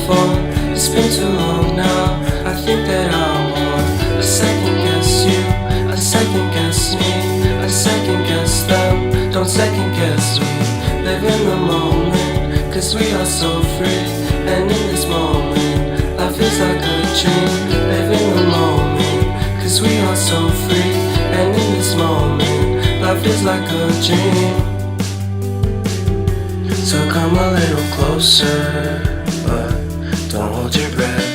before. It's been too long now. I think that I want. I second guess you, I second guess me, I second guess them. Don't second guess me. Live in the moment, cause we are so free. And in this moment, life is like a dream. Live in the moment, cause we are so free. And in this moment, life is like a dream. So come a little closer, but don't hold your breath.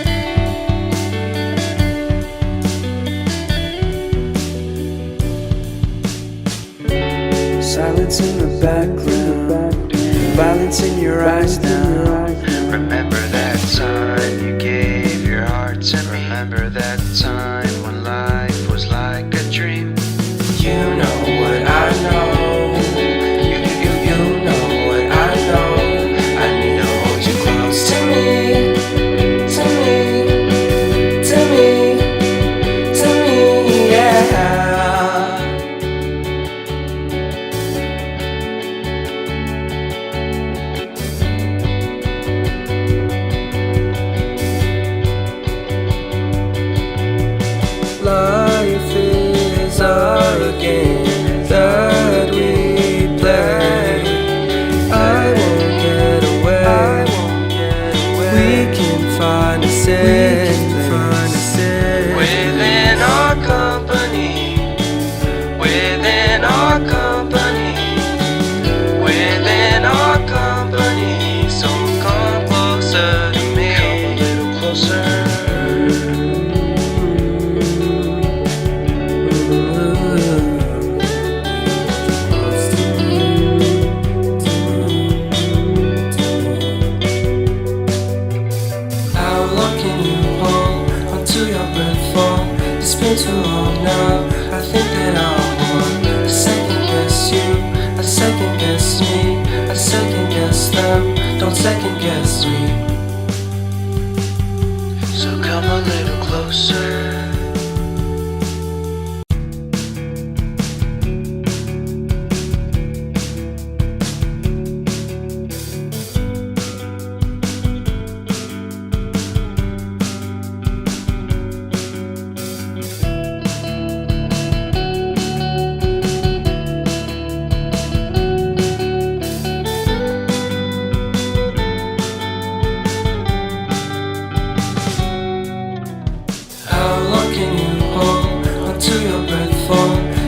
Silence in the background, violence in your eyes now. Remember that time you gave your heart to me. Remember that time when life was like a dream. You know what I know. You know what I know. I need to hold you close to me, to me, to me, to me, yeah. Life is a game that we play. I won't get away. We can find a safe place Within our company, within our company, within our company. So come closer to me, come a little closer. It's been too long now. I think that I want. I second guess you, I second guess me, I second guess them. Don't second guess me. So come a little closer.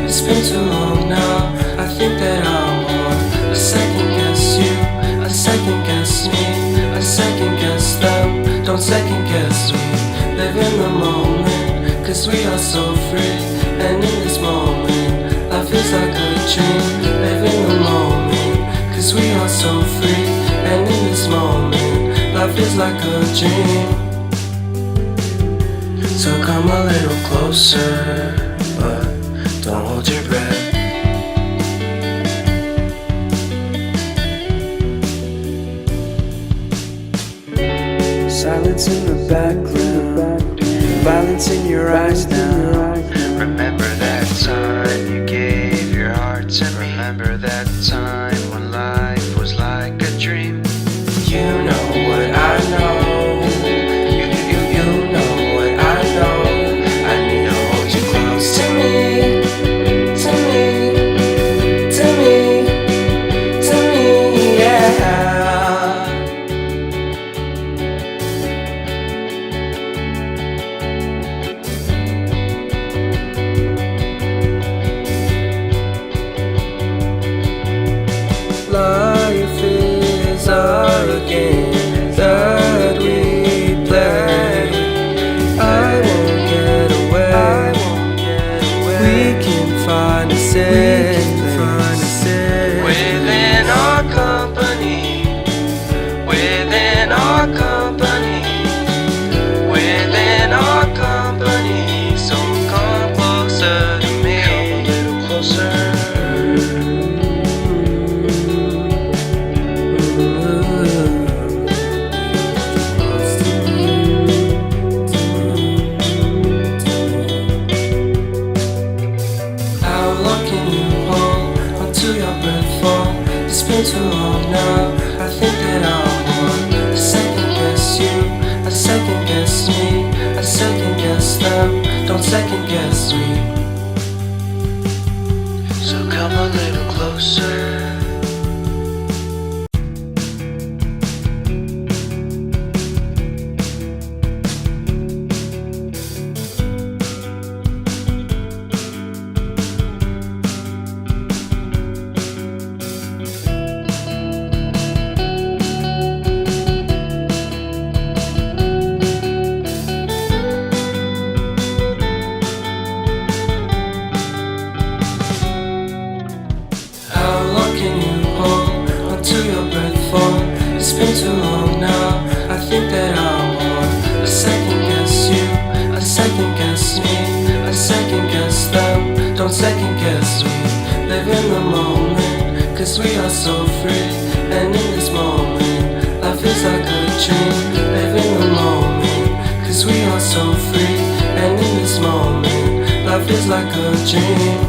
It's been too long now. I think that I want. I second guess you, I second guess me, I second guess them. Don't second guess me. Live in the moment, cause we are so free. And in this moment, life is like a dream. Live in the moment, cause we are so free. And in this moment, life is like a dream. So come a little closer, but don't hold your breath. Silence in the background, violence in your eyes now. Remember that time you gave your heart to me. Remember that time when life was like a dream. You know what I know. You know what I know. I need to hold you close to me, to me, to me, to me, yeah. think that I'm on. I second guess you, I second guess me, I second guess them. Don't second guess we live in the moment, cause we are so free. And in this moment, life is like a dream. Live in the moment, cause we are so free. And in this moment, life is like a dream.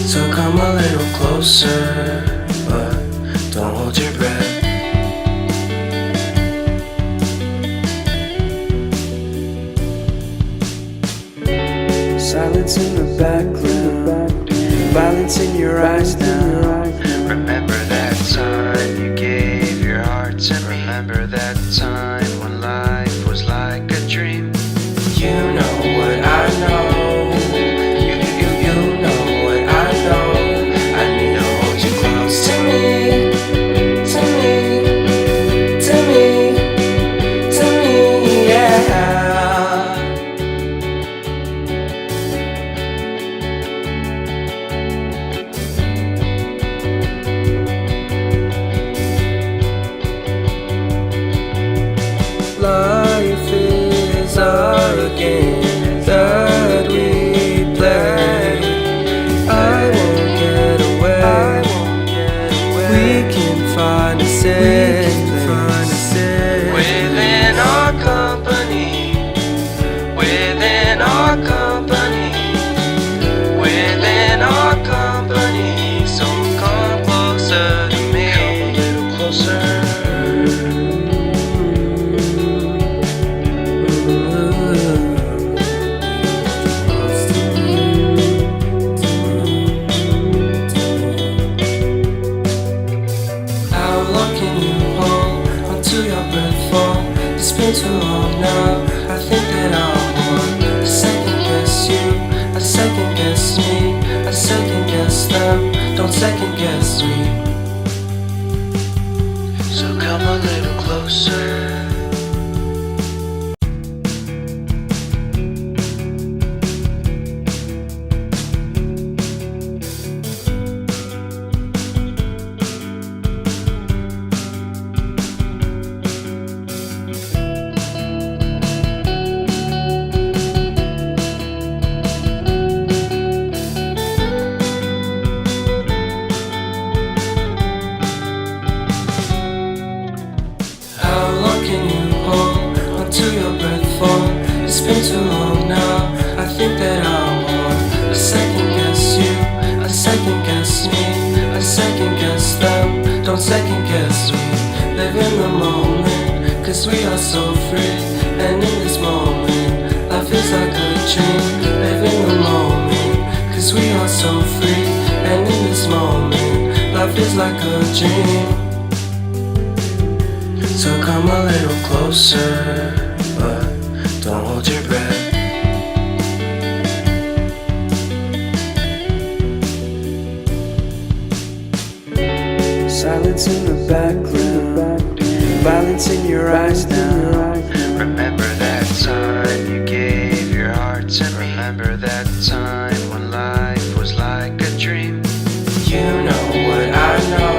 So come a little closer, but don't hold your breath. Silence in the background, violence in your eyes now. Remember that time you gave your heart to me. Remember that time when life was like a dream. You know what I know. You know what I know. I need to hold you close to me, to me, to me, to me, yeah. Life is a game that we play. I won't get away. We can find a safe place within our company, within our company, within our company. So come closer to me, come a little closer. It's been too long now, I think that I'm on. I second guess you, I second guess me, I second guess them. Don't second guess me. So come a little closer. Until your breath fall. It's been too long now, I think that I'm on. I second guess you, I second guess me, I second guess them. Don't second guess we live in the moment, cause we are so free. And in this moment, life is like a dream. Live in the moment, cause we are so free. And in this moment, life is like a dream. So come a little closer, but don't hold your breath. Silence in the background, violence in your eyes now. Remember that time you gave your heart to me. Remember that time when life was like a dream. You know what I know.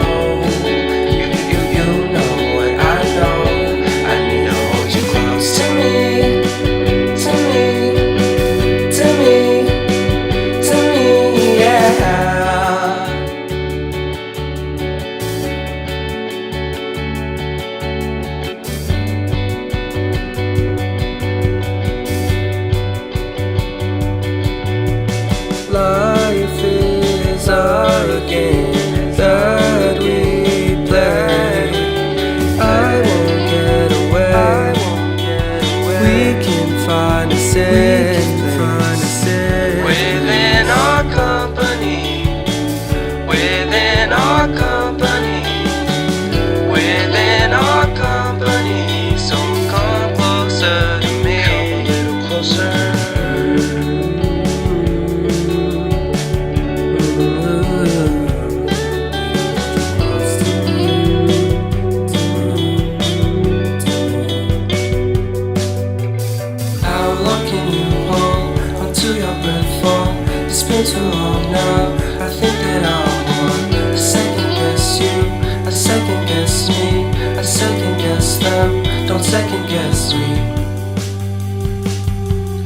them, don't second guess me.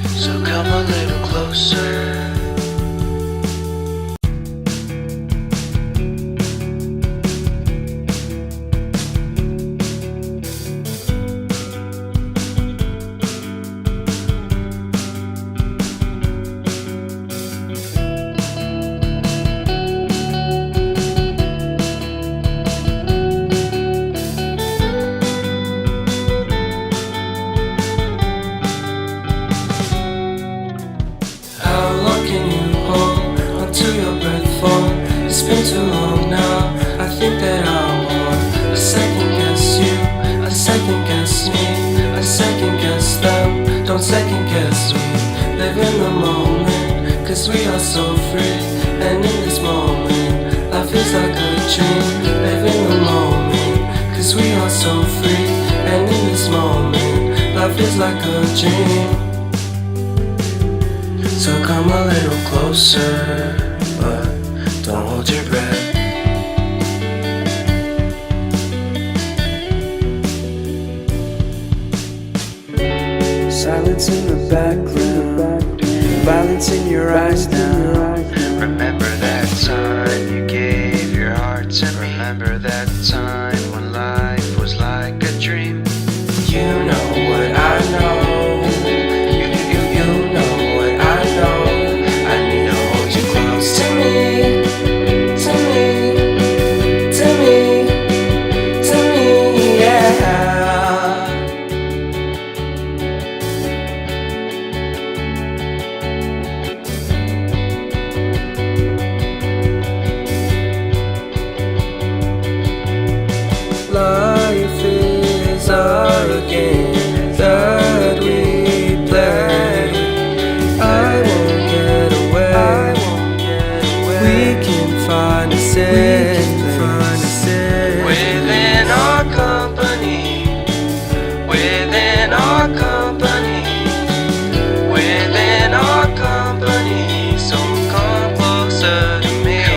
So come a little closer. It's been too long now. I think that I want a second guess you, a second guess me, a second guess them. Don't second guess me. Live in the moment, cause we are so free. And in this moment, life is like a dream. Live in the moment, cause we are so free. And in this moment, life is like a dream. So come a little closer, but don't hold your breath. Silence in the background, violence in your eyes now. Remember that time you gave your heart to me. Remember that time when life was like a dream. You know what I know. You know what I know. I need to hold you close to me. Life is our game.